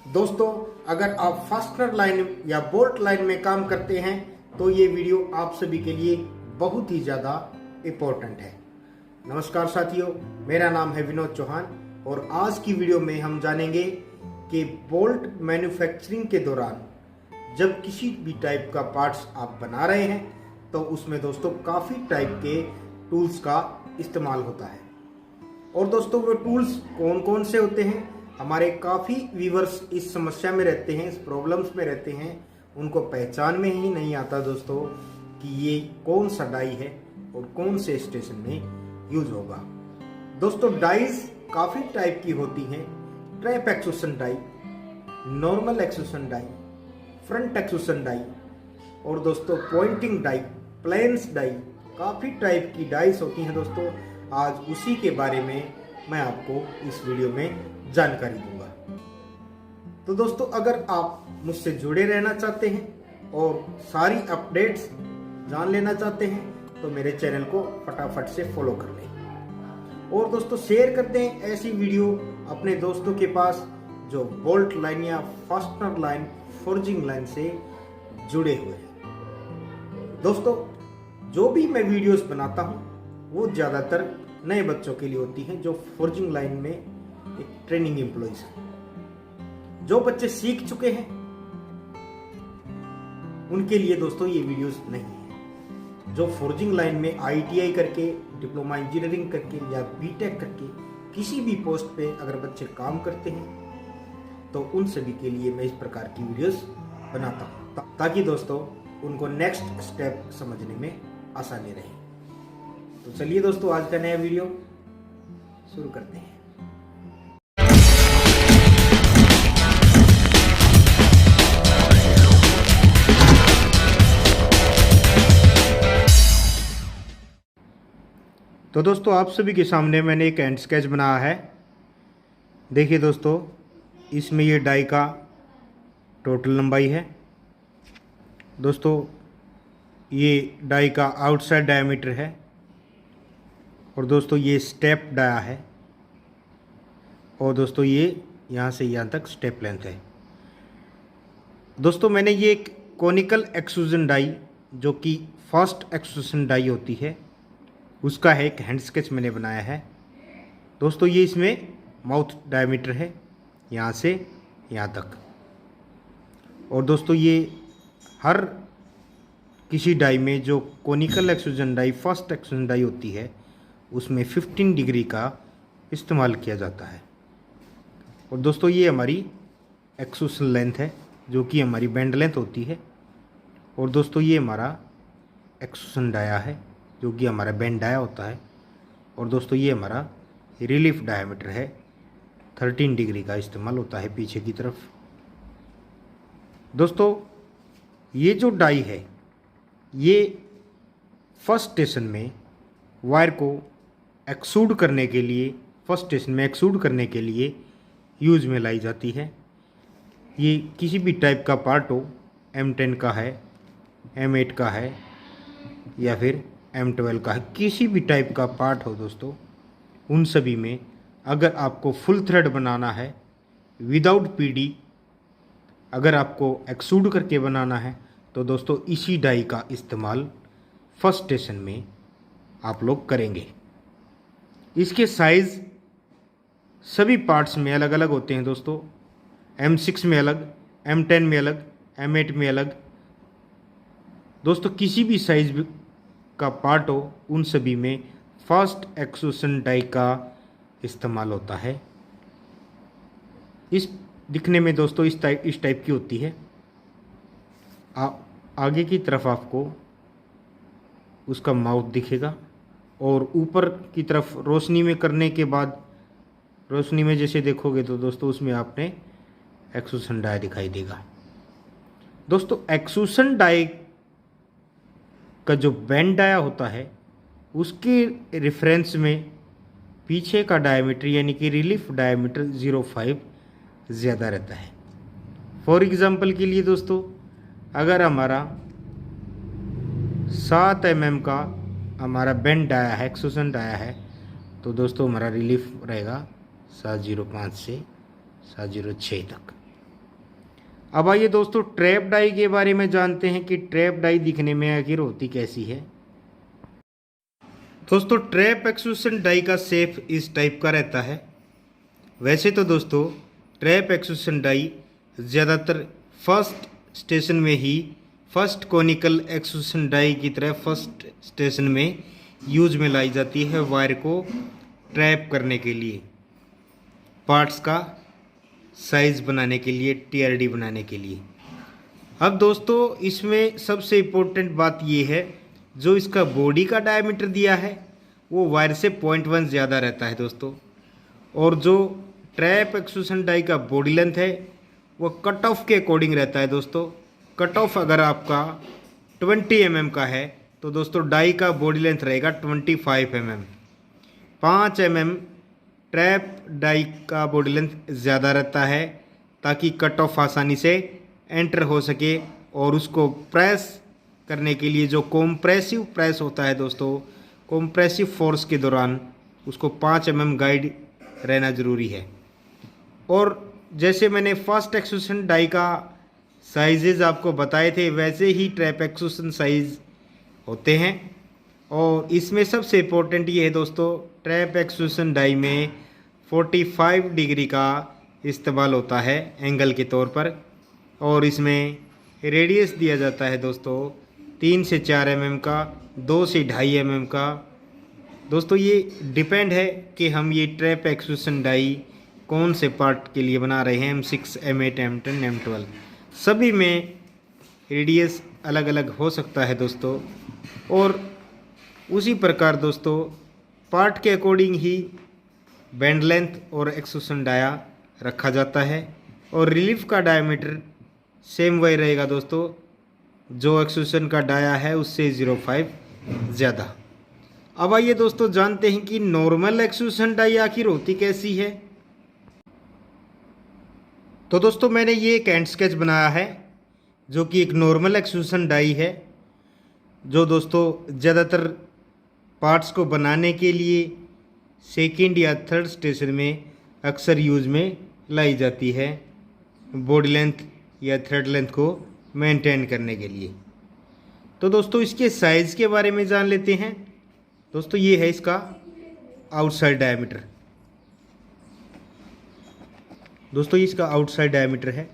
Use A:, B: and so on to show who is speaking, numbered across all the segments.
A: दोस्तों, अगर आप फास्टनर लाइन या बोल्ट लाइन में काम करते हैं तो ये वीडियो आप सभी के लिए बहुत ही ज़्यादा इम्पोर्टेंट है। नमस्कार साथियों, मेरा नाम है विनोद चौहान और आज की वीडियो में हम जानेंगे कि बोल्ट मैन्युफैक्चरिंग के दौरान जब किसी भी टाइप का पार्ट्स आप बना रहे हैं तो उसमें दोस्तों काफ़ी टाइप के टूल्स का इस्तेमाल होता है। और दोस्तों, वो टूल्स कौन कौन से होते हैं? हमारे काफ़ी व्यूवर्स इस समस्या में रहते हैं, इस प्रॉब्लम्स में रहते हैं, उनको पहचान में ही नहीं आता दोस्तों कि ये कौन सा डाई है और कौन से स्टेशन में यूज होगा। दोस्तों, डाइज काफ़ी टाइप की होती हैं। Trap extrusion die, normal extrusion die, front extrusion die और दोस्तों पॉइंटिंग डाई, प्लेन्स डाई, काफ़ी टाइप की डाइस होती हैं दोस्तों। आज उसी के बारे में मैं आपको इस वीडियो में जानकारी दूंगा। तो दोस्तों, अगर आप मुझसे जुड़े रहना चाहते हैं और सारी अपडेट्स जान लेना चाहते हैं तो मेरे चैनल को फटाफट से फॉलो कर लें और दोस्तों शेयर कर दें ऐसी वीडियो अपने दोस्तों के पास जो बोल्ट लाइन या फास्टनर लाइन, फोर्जिंग लाइन से जुड़े हुए हैं। दोस्तों, जो भी मैं वीडियोस बनाता हूं वो ज़्यादातर नए बच्चों के लिए होती हैं जो फोर्जिंग लाइन में एक ट्रेनिंग एम्प्लॉइज है। जो बच्चे सीख चुके हैं उनके लिए दोस्तों ये वीडियोस नहीं है। जो फोर्जिंग लाइन में आईटीआई करके, डिप्लोमा इंजीनियरिंग करके या बीटेक करके किसी भी पोस्ट पे अगर बच्चे काम करते हैं तो उन सभी के लिए मैं इस प्रकार की वीडियोस बनाता हूं ताकि दोस्तों उनको नेक्स्ट स्टेप समझने में आसानी रहे। तो चलिए दोस्तों, आज का नया वीडियो शुरू करते हैं। तो दोस्तों, आप सभी के सामने मैंने एक हैंड स्केच बनाया है। देखिए दोस्तों, इसमें ये डाई का टोटल लंबाई है। दोस्तों, ये डाई का आउटसाइड डायमीटर है और दोस्तों ये स्टेप डाया है और दोस्तों ये यहाँ से यहाँ तक स्टेप लेंथ है। दोस्तों, मैंने ये एक कोनिकल एक्सट्रूजन डाई जो कि फर्स्ट एक्सट्रूजन डाई होती है उसका है एक हैंड स्केच मैंने बनाया है। दोस्तों, ये इसमें माउथ डायमीटर है यहाँ से यहाँ तक और दोस्तों ये हर किसी डाई में जो conical extrusion die, first extrusion die होती है उसमें 15 डिग्री का इस्तेमाल किया जाता है। और दोस्तों ये हमारी एक्सट्रूजन लेंथ है जो कि हमारी बेंड लेंथ होती है और दोस्तों ये हमारा एक्सट्रूजन डाया है जो कि हमारा बेंड डाया होता है और दोस्तों ये हमारा रिलीफ डायमीटर है। 13 डिग्री का इस्तेमाल होता है पीछे की तरफ। दोस्तों, ये जो डाई है ये फर्स्ट स्टेशन में वायर को एक्सट्रूड करने के लिए, फर्स्ट स्टेशन में एक्सट्रूड करने के लिए यूज में लाई जाती है। ये किसी भी टाइप का पार्ट हो, M10 का है, M8 का है या फिर M12 का है, किसी भी टाइप का पार्ट हो दोस्तों, उन सभी में अगर आपको फुल थ्रेड बनाना है विदाउट PD, अगर आपको एक्सट्रूड करके बनाना है तो दोस्तों इसी डाई का इस्तेमाल फर्स्ट स्टेशन में आप लोग करेंगे। इसके साइज़ सभी पार्ट्स में अलग अलग होते हैं दोस्तों। M6 में अलग, M10 में अलग, M8 में अलग। दोस्तों, किसी भी साइज का पार्ट हो उन सभी में फर्स्ट एक्सट्रूजन डाई का इस्तेमाल होता है। इस दिखने में दोस्तों इस टाइप की होती है। आगे की तरफ आपको उसका माउथ दिखेगा और ऊपर की तरफ रोशनी में करने के बाद, रोशनी में जैसे देखोगे तो दोस्तों उसमें आपने एक्सट्रूजन डाई दिखाई देगा। दोस्तों, एक्सट्रूजन डाई का जो बेंड डाया होता है उसके रेफरेंस में पीछे का डायमीटर यानी कि रिलीफ डायमीटर 0.5 ज़्यादा रहता है। फॉर एग्ज़ाम्पल के लिए दोस्तों, अगर हमारा 7 mm का हमारा बेंड डाया है, एक्सट्रूजन डाया है, तो दोस्तों हमारा रिलीफ रहेगा 705 से 706 तक। अब आइए दोस्तों ट्रैप डाई के बारे में जानते हैं कि ट्रैप डाई दिखने में आखिर होती कैसी है। दोस्तों ट्रैप एक्सट्रूशन डाई का शेप इस टाइप का रहता है। वैसे तो दोस्तों ट्रैप एक्सट्रूशन डाई ज़्यादातर फर्स्ट स्टेशन में ही फर्स्ट कोनिकल एक्सट्रूशन डाई की तरह फर्स्ट स्टेशन में यूज में लाई जाती है वायर को ट्रैप करने के लिए, पार्ट्स का साइज बनाने के लिए, टीआरडी बनाने के लिए। अब दोस्तों इसमें सबसे इम्पोर्टेंट बात ये है, जो इसका बॉडी का डायमीटर दिया है वो वायर से 0.1 ज़्यादा रहता है दोस्तों, और जो ट्रैप एक्सट्रूशन डाई का बॉडी लेंथ है वो कट ऑफ के अकॉर्डिंग रहता है दोस्तों। कट ऑफ अगर आपका 20 mm का है तो दोस्तों डाई का बॉडी लेंथ रहेगा 25 mm। 5 mm ट्रैप डाई का बॉडी लेंथ ज़्यादा रहता है ताकि कट ऑफ आसानी से एंटर हो सके, और उसको प्रेस करने के लिए जो कॉम्प्रेसिव प्रेस होता है दोस्तों, कॉम्प्रेसिव फोर्स के दौरान उसको 5 mm गाइड रहना ज़रूरी है। और जैसे मैंने फर्स्ट एक्सट्रूशन डाई का साइजेज आपको बताए थे वैसे ही ट्रैप एक्सट्रूशन साइज होते हैं, और इसमें सबसे इम्पोर्टेंट ये है दोस्तों, ट्रैप एक्सट्रूशन डाई में 45 डिग्री का इस्तेमाल होता है एंगल के तौर पर, और इसमें रेडियस दिया जाता है दोस्तों 3 से 4 mm का, 2 से 2.5 mm का। दोस्तों ये डिपेंड है कि हम ये ट्रैप एक्सट्रूशन डाई कौन से पार्ट के लिए बना रहे हैं, M6, M8, M10, M12 सभी में रेडियस अलग अलग हो सकता है दोस्तों। और उसी प्रकार दोस्तों पार्ट के अकॉर्डिंग ही बैंड लेंथ और एक्सट्रूशन डाया रखा जाता है, और रिलीफ का डायमीटर सेम वही रहेगा दोस्तों, जो एक्सट्रूशन का डाया है उससे 0.5 ज़्यादा। अब आइए दोस्तों जानते हैं कि नॉर्मल एक्सट्रूशन डाई आखिर होती कैसी है। तो दोस्तों मैंने ये एक एंड स्केच बनाया है जो कि एक नॉर्मल एक्सट्रूशन डाई है, जो दोस्तों ज़्यादातर पार्ट्स को बनाने के लिए सेकंड या थर्ड स्टेशन में अक्सर यूज में लाई जाती है, बॉडी लेंथ या थ्रेड लेंथ को मेंटेन करने के लिए। तो दोस्तों इसके साइज़ के बारे में जान लेते हैं। दोस्तों ये है इसका आउटसाइड डायमीटर। दोस्तों ये इसका आउटसाइड डायमीटर है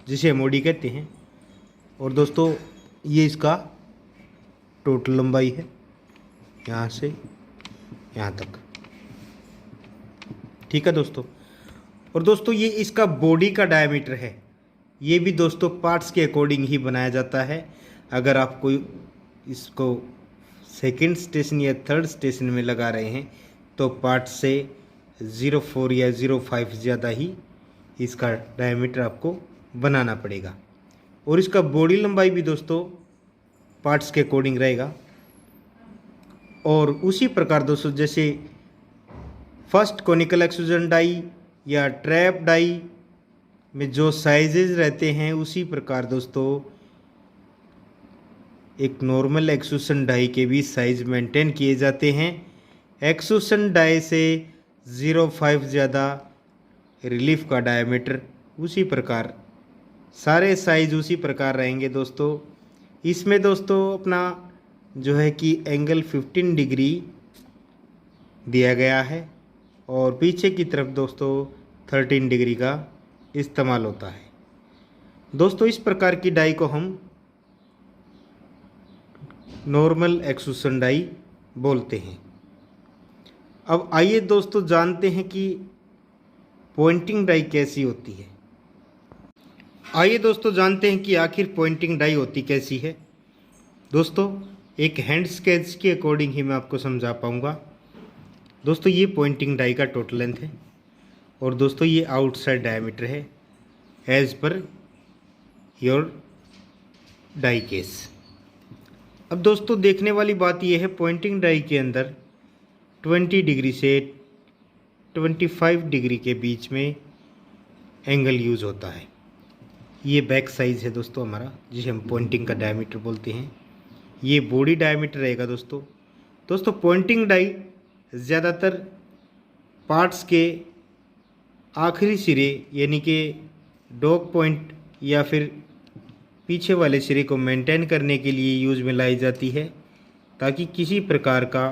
A: जिसे मोडी कहते हैं, और दोस्तों ये इसका टोटल लंबाई है यहाँ से यहाँ तक, ठीक है दोस्तों। और दोस्तों ये इसका बॉडी का डायमीटर है, ये भी दोस्तों पार्ट्स के अकॉर्डिंग ही बनाया जाता है। अगर आप कोई इसको सेकंड स्टेशन या थर्ड स्टेशन में लगा रहे हैं तो पार्ट से 0.4 या 0.5 ज़्यादा ही इसका डायमीटर आपको बनाना पड़ेगा, और इसका बॉडी लंबाई भी दोस्तों पार्ट्स के अकॉर्डिंग रहेगा। और उसी प्रकार दोस्तों जैसे फर्स्ट कोनिकल एक्सट्रूजन डाई या ट्रैप डाई में जो साइजेज रहते हैं, उसी प्रकार दोस्तों एक नॉर्मल एक्सट्रूशन डाई के भी साइज मेंटेन किए जाते हैं। एक्सट्रूशन डाई से 0.5 ज़्यादा रिलीफ का डायमीटर, उसी प्रकार सारे साइज उसी प्रकार रहेंगे दोस्तों। इसमें दोस्तों अपना जो है कि एंगल 15 डिग्री दिया गया है, और पीछे की तरफ दोस्तों 13 डिग्री का इस्तेमाल होता है दोस्तों। इस प्रकार की डाई को हम नॉर्मल एक्सट्रूशन डाई बोलते हैं। अब आइए दोस्तों जानते हैं कि पॉइंटिंग डाई कैसी होती है। आइए दोस्तों जानते हैं कि आखिर पॉइंटिंग डाई होती कैसी है। दोस्तों एक हैंड स्केच के अकॉर्डिंग ही मैं आपको समझा पाऊंगा। दोस्तों ये पॉइंटिंग डाई का टोटल लेंथ है, और दोस्तों ये आउटसाइड डायमीटर है as per your die case. अब दोस्तों देखने वाली बात यह है, पॉइंटिंग डाई के अंदर 20 डिग्री से 25 डिग्री के बीच में एंगल यूज़ होता है। ये बैक साइज़ है दोस्तों हमारा, जिसे हम पॉइंटिंग का डायमीटर बोलते हैं। ये बॉडी डायमीटर रहेगा दोस्तों। दोस्तों पॉइंटिंग डाई ज़्यादातर पार्ट्स के आखिरी सिरे यानी कि डॉग पॉइंट या फिर पीछे वाले सिरे को मेंटेन करने के लिए यूज में लाई जाती है, ताकि किसी प्रकार का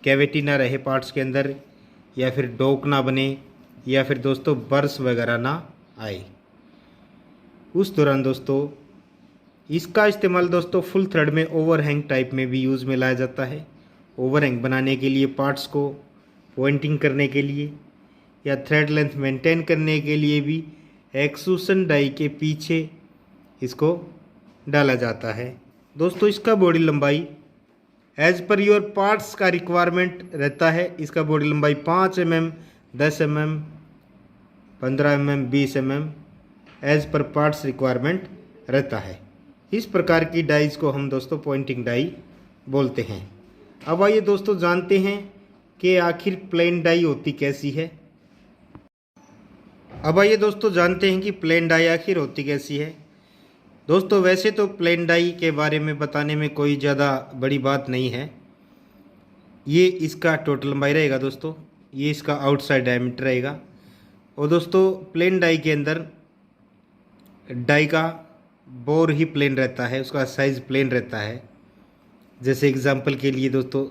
A: कैविटी ना रहे पार्ट्स के अंदर, या फिर डोक ना बने, या फिर दोस्तों बर्स वगैरह ना आए। उस दौरान दोस्तों इसका इस्तेमाल दोस्तों फुल थ्रेड में ओवरहैंग टाइप में भी यूज़ में लाया जाता है। ओवरहैंग बनाने के लिए, पार्ट्स को पॉइंटिंग करने के लिए, या थ्रेड लेंथ मेंटेन करने के लिए भी एक्सट्रूशन डाई के पीछे इसको डाला जाता है। दोस्तों इसका बॉडी लंबाई एज पर योर पार्ट्स का रिक्वायरमेंट रहता है। इसका बॉडी लंबाई 5 mm, 10 mm, 15 mm, 20 mm as per parts requirement रहता है। इस प्रकार की डाइज को हम दोस्तों पॉइंटिंग डाई बोलते हैं। अब आइए दोस्तों जानते हैं कि आखिर प्लेन डाई होती कैसी है। अब आइए दोस्तों जानते हैं कि प्लेन डाई आखिर होती कैसी है। दोस्तों वैसे तो प्लेन डाई के बारे में बताने में कोई ज़्यादा बड़ी बात नहीं है। ये इसका टोटल लंबाई रहेगा दोस्तों, ये इसका आउटसाइड डायमीटर रहेगा। और दोस्तों प्लेन डाई के अंदर डाई का बोर ही प्लेन रहता है, उसका साइज़ प्लेन रहता है। जैसे एग्जांपल के लिए दोस्तों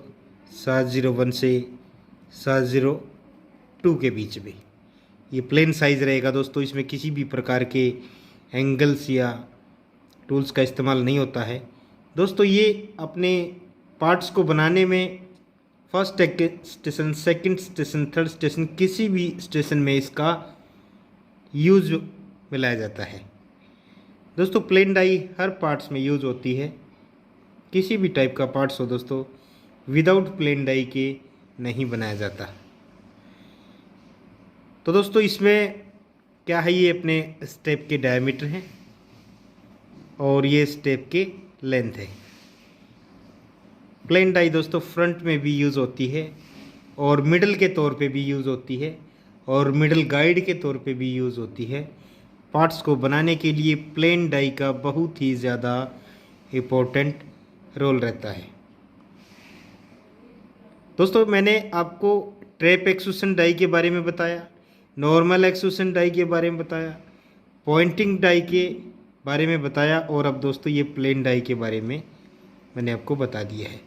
A: 701 से 702 के बीच में ये प्लेन साइज़ रहेगा दोस्तों। इसमें किसी भी प्रकार के एंगल्स या टूल्स का इस्तेमाल नहीं होता है दोस्तों। ये अपने पार्ट्स को बनाने में first station, second station, third station, किसी भी स्टेशन में इसका यूज में लाया जाता है दोस्तों। प्लेन डाई हर पार्ट्स में यूज होती है। किसी भी टाइप का पार्ट्स हो दोस्तों, विदाउट प्लेन डाई के नहीं बनाया जाता। तो दोस्तों इसमें क्या है, ये अपने स्टेप के डायमीटर हैं और ये स्टेप के लेंथ है। प्लेन डाई दोस्तों फ्रंट में भी यूज़ होती है और मिडल के तौर पे भी यूज़ होती है और मिडल गाइड के तौर पे भी यूज़ होती है। पार्ट्स को बनाने के लिए प्लेन डाई का बहुत ही ज़्यादा इम्पोर्टेंट रोल रहता है दोस्तों। मैंने आपको ट्रैप एक्सट्रूशन डाई के बारे में बताया, नॉर्मल एक्सट्रूशन डाई के बारे में बताया, पॉइंटिंग डाई के बारे में बताया, और अब दोस्तों ये प्लेन डाई के बारे में मैंने आपको बता दिया है।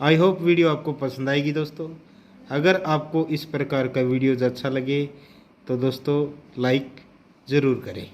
A: आई होप वीडियो आपको पसंद आएगी दोस्तों। अगर आपको इस प्रकार का वीडियोज़ अच्छा लगे तो दोस्तों लाइक ज़रूर करें।